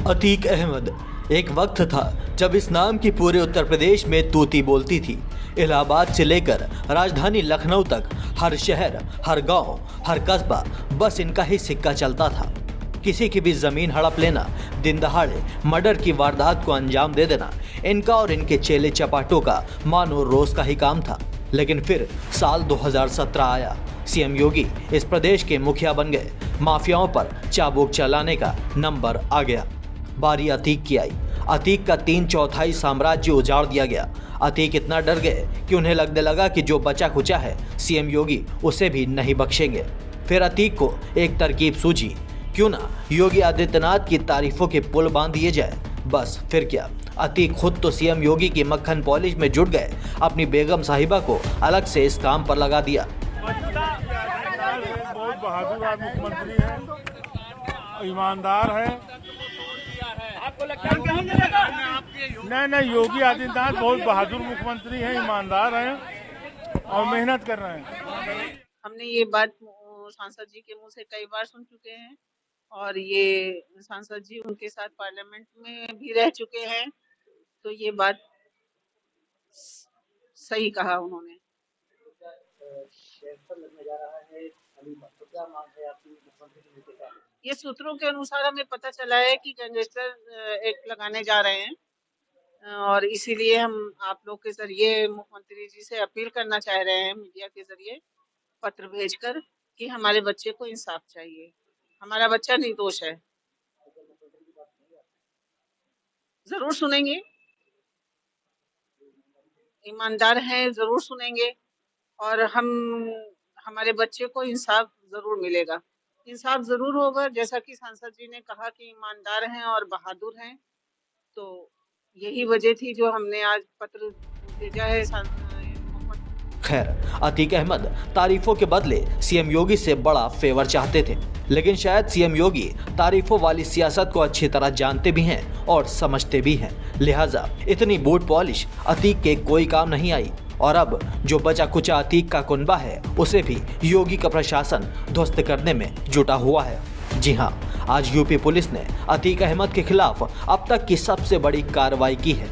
अतीक अहमद। एक वक्त था जब इस नाम की पूरे उत्तर प्रदेश में तूती बोलती थी। इलाहाबाद से लेकर राजधानी लखनऊ तक हर शहर, हर गांव, हर कस्बा बस इनका ही सिक्का चलता था। किसी की भी जमीन हड़प लेना, दिन दहाड़े मर्डर की वारदात को अंजाम दे देना, इनका और इनके चेले चपाटों का मानो रोज का ही काम था। लेकिन फिर साल 2017 आया। सीएम योगी इस प्रदेश के मुखिया बन गए। माफियाओं पर चाबुक चलाने का नंबर आ गया। बारी अतीक की आई। अतीक का 3/4 साम्राज्य उजाड़ दिया गया। अतीक इतना डर गए कि उन्हें लगने लगा कि जो बचा कुचा है सीएम योगी उसे भी नहीं बख्शेंगे। फिर अतीक को एक तरकीब सूझी, क्यों ना योगी आदित्यनाथ की तारीफों के पुल बांध दिए जाए। बस फिर क्या, अतीक खुद तो सीएम योगी की मक्खन पॉलिश में जुट गए। अपनी बेगम साहिबा को अलग से इस काम पर लगा दिया। बहुत बहादुर मुख्यमंत्री है, ईमानदार है। नहीं, योगी आदित्यनाथ बहुत बहादुर मुख्यमंत्री हैं, ईमानदार हैं और मेहनत कर रहे हैं। हमने ये बात सांसद जी के मुंह से कई बार सुन चुके हैं और ये सांसद जी उनके साथ पार्लियामेंट में भी रह चुके हैं, तो ये बात सही कहा उन्होंने। ये सूत्रों के अनुसार हमें पता चला है कि गैंगस्टर एक्ट लगाने जा रहे हैं और इसीलिए हम आप लोग के जरिए मुख्यमंत्री जी से अपील करना चाह रहे हैं, मीडिया के जरिए पत्र भेजकर, कि हमारे बच्चे को इंसाफ चाहिए। हमारा बच्चा निर्दोष है। जरूर सुनेंगे, ईमानदार हैं, जरूर सुनेंगे और हमारे बच्चे को इंसाफ जरूर मिलेगा। इंसाफ जरूर होगा, जैसा कि सांसद जी ने कहा कि ईमानदार हैं और बहादुर हैं, तो यही वजह थी जो हमने आज पत्र भेजा है। खैर, अतीक अहमद तारीफों के बदले सीएम योगी से बड़ा फेवर चाहते थे, लेकिन शायद सीएम योगी तारीफों वाली सियासत को अच्छी तरह जानते भी हैं और समझते भी हैं। लिहाजा इतनी बूट पॉलिश अतीक के कोई काम नहीं आई और अब जो बचा कुचा अतीक का कुनबा है उसे भी योगी का प्रशासन ध्वस्त करने में जुटा हुआ है। जी हां, आज यूपी पुलिस ने अतीक अहमद के खिलाफ अब तक की सबसे बड़ी कार्रवाई की है।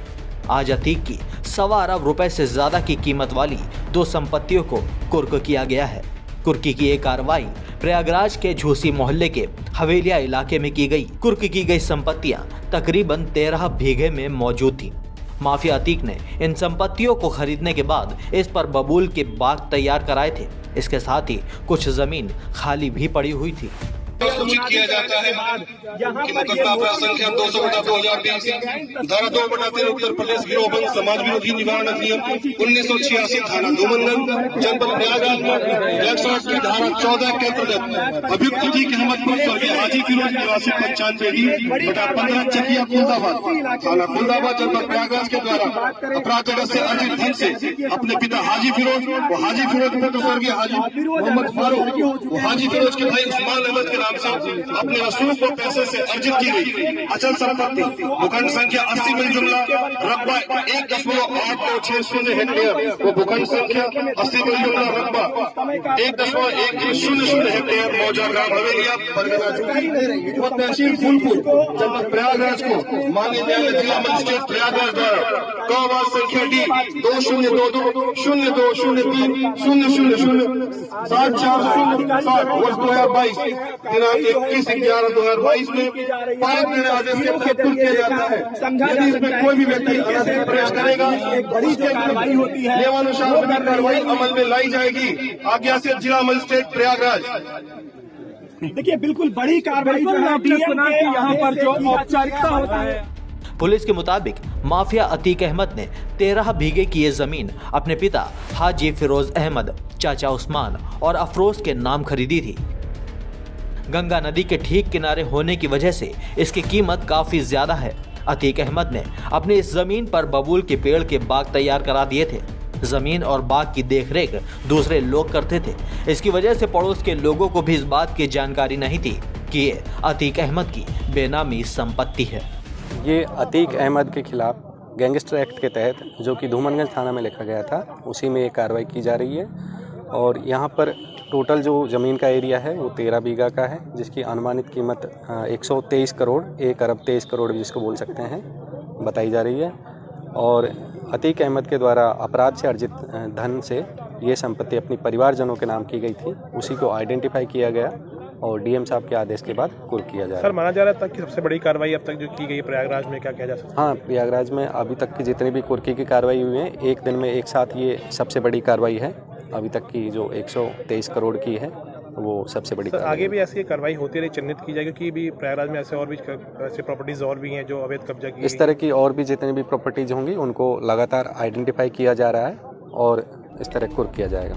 आज अतीक की 1.25 अरब रुपए से ज्यादा की कीमत वाली 2 संपत्तियों को कुर्क किया गया है। कुर्की की ये कार्रवाई प्रयागराज के झूसी मोहल्ले के हवेलिया इलाके में की गई। कुर्क की गई संपत्तियां तकरीबन 13 बीघे में मौजूद थी। माफिया अतीक ने इन संपत्तियों को खरीदने के बाद इस पर बबूल के बाग तैयार कराए थे। इसके साथ ही कुछ जमीन खाली भी पड़ी हुई थी। सूचित किया जाता है कि मुकदमा अपराध संख्या 200/2023 धारा 2/3 उत्तर प्रदेश गिरोहबंद समाज विरोधी निवारण अधिनियम 1986 थाना धूमनगंज जनपद प्रयागराज में 108 की धारा 14 के अंतर्गत अभियुक्त अतीक अहमद को स्वर्गीय हाजी फिरोज निवासी 95D/15 चकिया खुलदाबाद थाना खुलदाबाद जनपद प्रयागराज के द्वारा अपराध जगत से अर्जित धन से अपने पिता हाजी फिरोज व हाजी फिरोज पुत्र स्वर्गीय हाजी मोहम्मद फारूक व हाजी फिरोज के भाई उस्मान अहमद के से अपने वसूल को पैसे से अर्जित की गई अचल संपत्ति भूखंड संख्या 80 मिल जुमला रकबा 1.8260 हेक्टेयर व भूखंड संख्या 80 मिल जुमला रकबा 1.100 हेक्टेयर मौजा ग्राम हवेलिया परगना यूपी व तहसील फूलपुर जनपद प्रयागराज को माननीय न्यायालय जिला मजिस्ट्रेट प्रयागराज द्वारा कवाद संख्या D 2022-002-0000-740 वर्ष 2022 21/11/2022 में पारित निर्णय आदेश के तहत किया जाता है। यदि इसमें कोई भी व्यक्ति अनधिकृत प्रयास करेगा, उसके विरुद्ध नियमानुसार कार्रवाई अमल में लाई जाएगी। आज्ञा से जिला मजिस्ट्रेट प्रयागराज। देखिए, बिल्कुल बड़ी कार्रवाई जो है यहाँ पर जो औपचारिकता होता है। पुलिस के मुताबिक माफिया अतीक अहमद ने 13 बीघे की ये जमीन अपने पिता हाजी फिरोज अहमद, चाचा उस्मान और अफरोज के नाम खरीदी थी। गंगा नदी के ठीक किनारे होने की वजह से इसकी कीमत काफी ज्यादा है। अतीक अहमद ने अपनी इस जमीन पर बबूल के पेड़ के बाग तैयार करा दिए थे। जमीन और बाग की देखरेख दूसरे लोग करते थे। इसकी वजह से पड़ोस के लोगों को भी इस बात की जानकारी नहीं थी कि ये अतीक अहमद की बेनामी संपत्ति है। ये अतीक अहमद के खिलाफ गैंगस्टर एक्ट के तहत, जो कि धूमनगंज थाना में लिखा गया था, उसी में ये कार्रवाई की जा रही है। और यहाँ पर टोटल जो ज़मीन का एरिया है वो 13 बीघा का है, जिसकी अनुमानित कीमत 123 करोड़ 1 अरब 23 करोड़ भी जिसको बोल सकते हैं बताई जा रही है। और अतीक अहमद के द्वारा अपराध से अर्जित धन से ये संपत्ति अपनी परिवारजनों के नाम की गई थी, उसी को आइडेंटिफाई किया गया और डीएम साहब के आदेश के बाद कुर्क किया जा रहा है। सर, माना जा रहा था कि सबसे बड़ी कार्रवाई अब तक जो की गई प्रयागराज में, क्या कहा जा सकता है? हाँ, प्रयागराज में अभी तक की जितनी भी कुर्की की कार्रवाई हुई है, एक दिन में एक साथ ये सबसे बड़ी कार्रवाई है। अभी तक की जो 123 करोड़ की है वो सबसे बड़ी। सर, आगे भी ऐसी कार्रवाई होती रही, चिन्हित की जाएगी कि भी प्रयागराज में ऐसे और भी ऐसे प्रॉपर्टीज और भी हैं जो अवैध कब्जा की। इस तरह की और भी जितनी भी प्रॉपर्टीज होंगी उनको लगातार आइडेंटिफाई किया जा रहा है और इस तरह कुर्क किया जाएगा।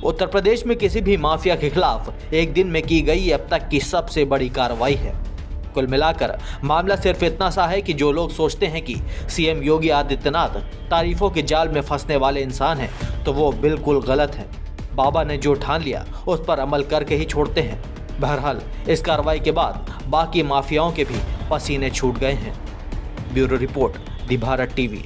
उत्तर प्रदेश में किसी भी माफिया के खिलाफ एक दिन में की गई अब तक की सबसे बड़ी कार्रवाई है। कुल मिलाकर मामला सिर्फ इतना सा है कि जो लोग सोचते हैं कि सीएम योगी आदित्यनाथ तारीफों के जाल में फंसने वाले इंसान हैं, तो वो बिल्कुल गलत है। बाबा ने जो ठान लिया उस पर अमल करके ही छोड़ते हैं। बहरहाल इस कार्रवाई के बाद बाकी माफियाओं के भी पसीने छूट गए हैं। ब्यूरो रिपोर्ट, दी भारत टीवी।